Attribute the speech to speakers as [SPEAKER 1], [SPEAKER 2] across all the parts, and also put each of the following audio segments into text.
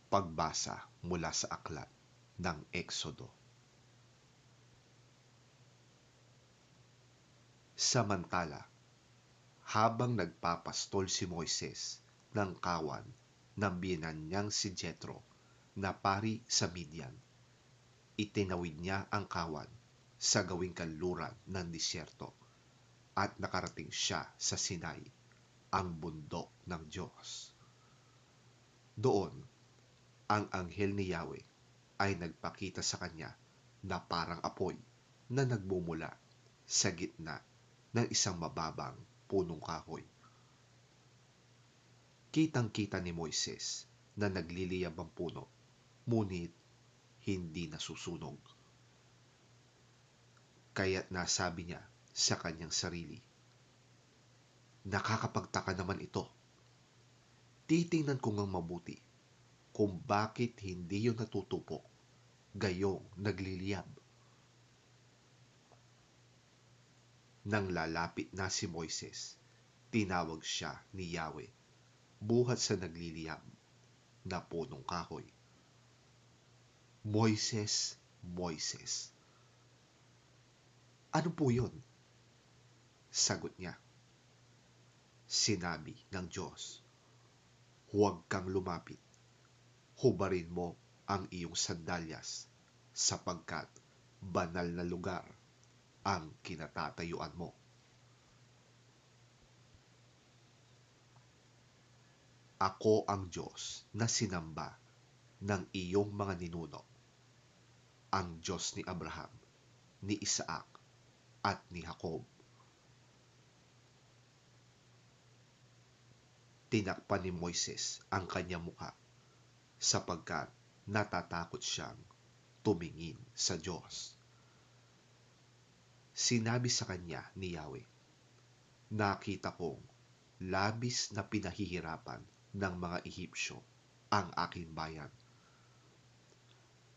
[SPEAKER 1] Pagbasa mula sa aklat ng Eksodo. Samantala, habang nagpapastol si Moises ng kawan ng biyenan niyang si Jethro na pari sa Midian, itinawid niya ang kawan sa gawing kanluran ng disyerto at nakarating siya sa Sinai, ang bundok ng Diyos. Doon, ang anghel ni Yahweh ay nagpakita sa kanya na parang apoy na nagmumula sa gitna ng isang mababang punong kahoy. Kitang-kita ni Moises na nagliliyab ang puno, ngunit hindi nasusunog. Kaya't nasabi niya sa kanyang sarili, nakakapagtaka naman ito. Titingnan ko ngang mabuti kung bakit hindi yun natutupok, gayong nagliliyab. Nang lalapit na si Moises, tinawag siya ni Yahweh buhat sa nagliliyab na punong kahoy. Moises, Moises. Ano po yun? Sagot niya. Sinabi ng Diyos, huwag kang lumapit. Hubarin mo ang iyong sandalyas sapagkat banal na lugar ang kinatatayuan mo. Ako ang Diyos na sinamba ng iyong mga ninuno, ang Diyos ni Abraham, ni Isaac, at ni Jacob. Tinakpan ni Moises ang kanyang mukha sapagkat natatakot siyang tumingin sa Diyos. Sinabi sa kanya ni Yahweh, nakita kong labis na pinahihirapan ng mga Ehipsyo ang aking bayan.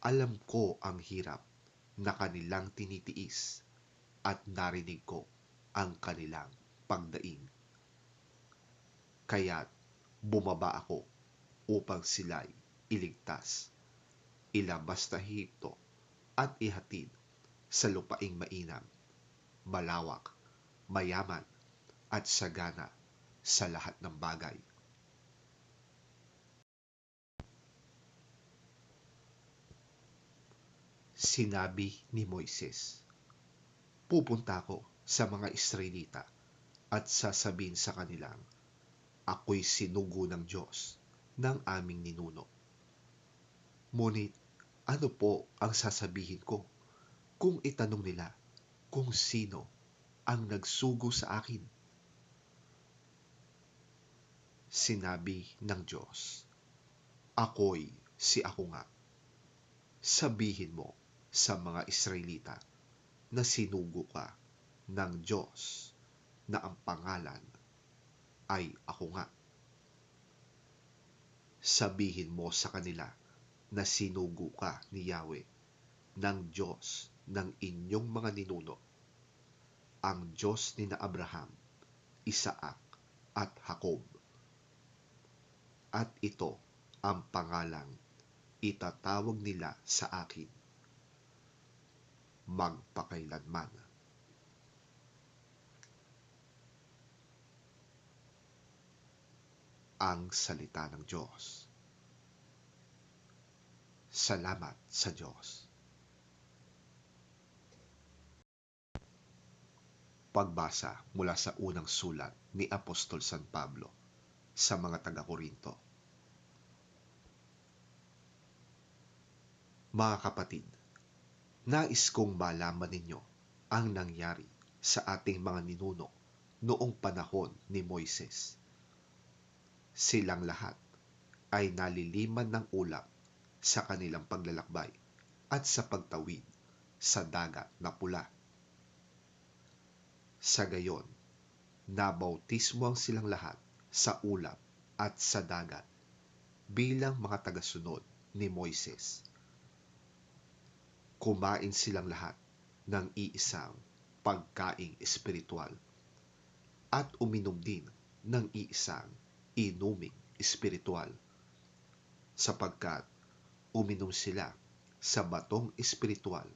[SPEAKER 1] Alam ko ang hirap na kanilang tinitiis at narinig ko ang kanilang pagdaing. Kaya't bumaba ako upang sila'y iligtas, ilabas na Ehipto at ihatid sa lupaing mainam, malawak, mayaman at sagana sa lahat ng bagay. Sinabi ni Moises, pupunta ako sa mga Israelita at sasabihin sa kanilang, ako'y sinugo ng Diyos ng aming ninuno. Ngunit ano po ang sasabihin ko kung itanong nila kung sino ang nagsugo sa akin? Sinabi ng Diyos, ako'y si ako nga. Sabihin mo sa mga Israelita na sinugo ka ng Diyos na ang pangalan ay ako nga. Sabihin mo sa kanila na sinugo ka ni Yahweh ng Diyos ng inyong mga ninuno, ang Diyos ni na Abraham, Isaac at Jacob. At ito ang pangalang itatawag nila sa akin magpakailanman. Ang salita ng Diyos. Salamat sa Diyos. Pagbasa mula sa unang sulat ni Apostol San Pablo sa mga taga-Korinto. Mga kapatid, nais kong malaman ninyo ang nangyari sa ating mga ninuno noong panahon ni Moises. Silang lahat ay naliliman ng ulap sa kanilang paglalakbay at sa pagtawid sa dagat na pula. Sa gayon, nabautismo ang silang lahat sa ulap at sa dagat bilang mga tagasunod ni Moises. Kumain silang lahat ng iisang pagkaing espiritual at uminom din ng iisang inuming espiritual. sapagkat uminom sila sa batong espiritual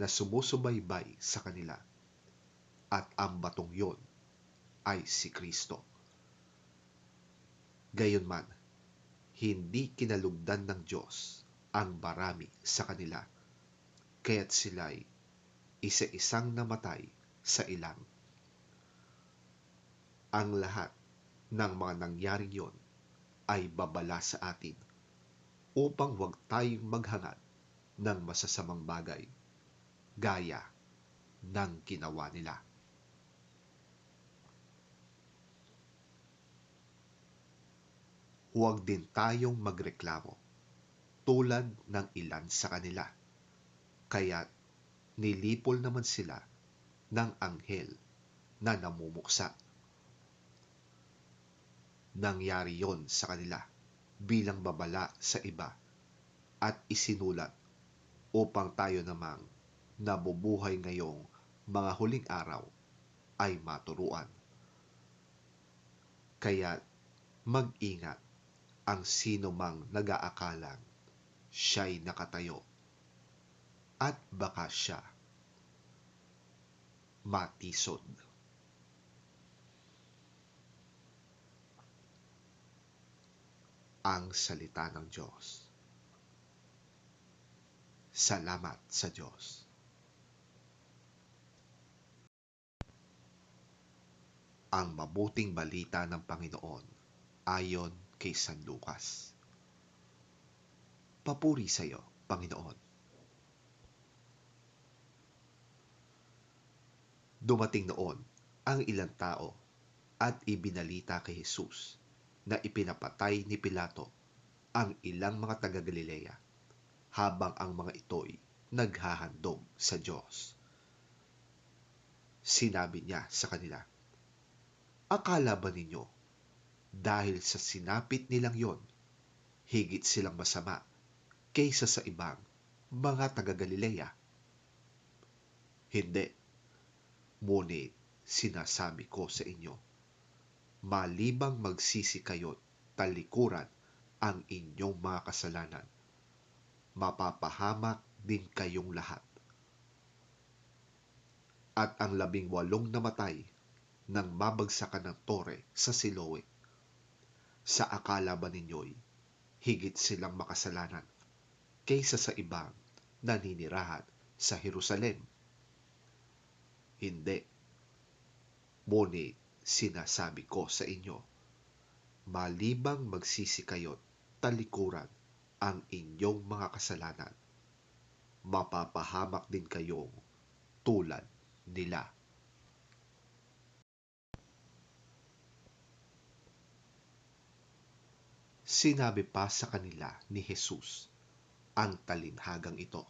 [SPEAKER 1] na sumusubaybay sa kanila, at ang batong yon ay si Kristo. Gayunman, hindi kinalugdan ng Diyos ang marami sa kanila, kaya't sila'y isa-isang namatay sa ilang. Ang lahat ng mga nangyaring yon ay babala sa atin upang huwag tayong maghangad ng masasamang bagay gaya ng ginawa nila. Huwag din tayong magreklamo tulad ng ilan sa kanila, kaya't nilipol naman sila ng anghel na namumuksa. Nangyari yon sa kanila bilang babala sa iba at isinulat upang tayo namang nabubuhay ngayong mga huling araw ay maturuan. Kaya't mag-ingat ang sino mang nag-aakalang siya'y nakatayo at baka siya matisod. Ang salita ng Diyos. Salamat sa Diyos. Ang mabuting balita ng Panginoon ayon kay San Lucas. Papuri sa iyo, Panginoon. Dumating noon ang ilang tao at ibinalita kay Jesus na ipinapatay ni Pilato ang ilang mga taga-Galilea habang ang mga ito'y naghahandog sa Diyos. Sinabi niya sa kanila, akala ba ninyo dahil sa sinapit nilang yon, higit silang masama kaysa sa ibang mga taga-Galilea? Hindi. Ngunit sinasabi ko sa inyo, malibang magsisi kayo't talikuran ang inyong mga kasalanan, mapapahamak din kayong lahat. At ang 18 namatay nang mabagsakan ng tore sa Siloe, sa akala ba ninyo'y higit silang makasalanan kaysa sa ibang naninirahan sa Jerusalem? Hindi. Ngunit sinasabi ko sa inyo, malibang magsisi kayo't talikuran ang inyong mga kasalanan, mapapahamak din kayong tulad nila. Sinabi pa sa kanila ni Jesus ang talinhagang ito.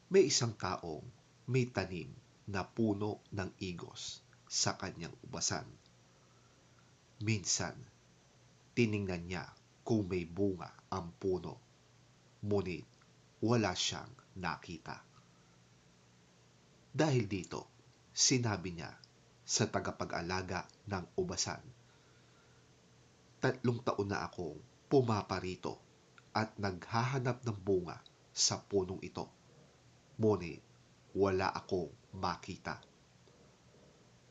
[SPEAKER 1] May isang taong may tanim na puno ng igos sa kanyang ubasan. Minsan, tiningnan niya kung may bunga ang puno, ngunit wala siyang nakita. Dahil dito, sinabi niya sa tagapag-alaga ng ubasan, 3 taon na akong pumaparito at naghahanap ng bunga sa punong ito, ngunit wala akong makita.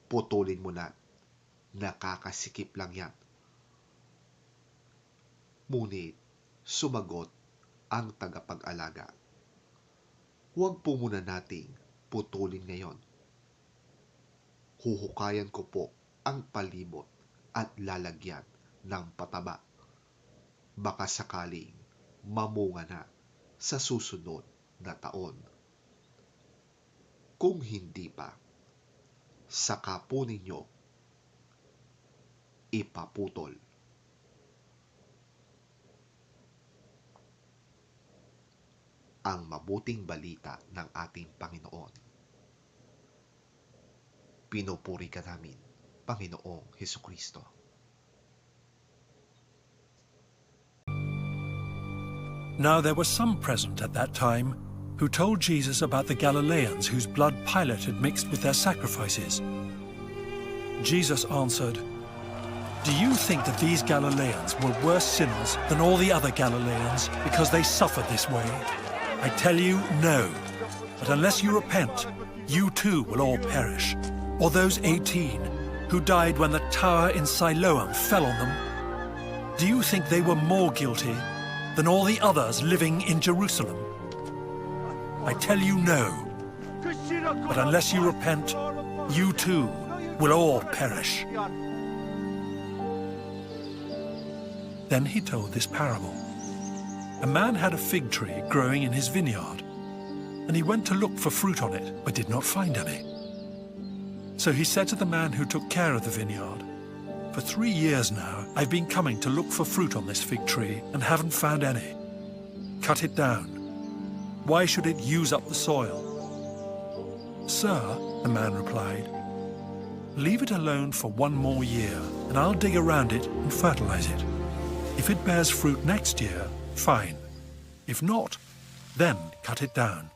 [SPEAKER 1] Putulin mo na, nakakasikip lang yan. Ngunit sumagot ang tagapag-alaga, huwag po muna nating putulin ngayon. Huhukayan ko po ang palibot at lalagyan ng pataba. Baka sakaling mamunga na sa susunod na taon. Kung hindi pa, saka po ninyo ipaputol. Ang mabuting balita ng ating Panginoon. Pinupuri ka namin, Panginoong Hesukristo.
[SPEAKER 2] Now there were some present at that time who told Jesus about the Galileans whose blood Pilate had mixed with their sacrifices. Jesus answered, Do you think that these Galileans were worse sinners than all the other Galileans because they suffered this way? I tell you, no. But unless you repent, you too will all perish. Or those 18 who died when the tower in Siloam fell on them. Do you think they were more guilty than all the others living in Jerusalem? I tell you, no. But unless you repent, you too will all perish. Then he told this parable. A man had a fig tree growing in his vineyard, and he went to look for fruit on it, but did not find any. So he said to the man who took care of the vineyard, "For 3 years now, I've been coming to look for fruit on this fig tree and haven't found any. Cut it down. Why should it use up the soil?" "Sir," the man replied, "leave it alone for 1 more year, and I'll dig around it and fertilize it. If it bears fruit next year, fine. If not, then cut it down."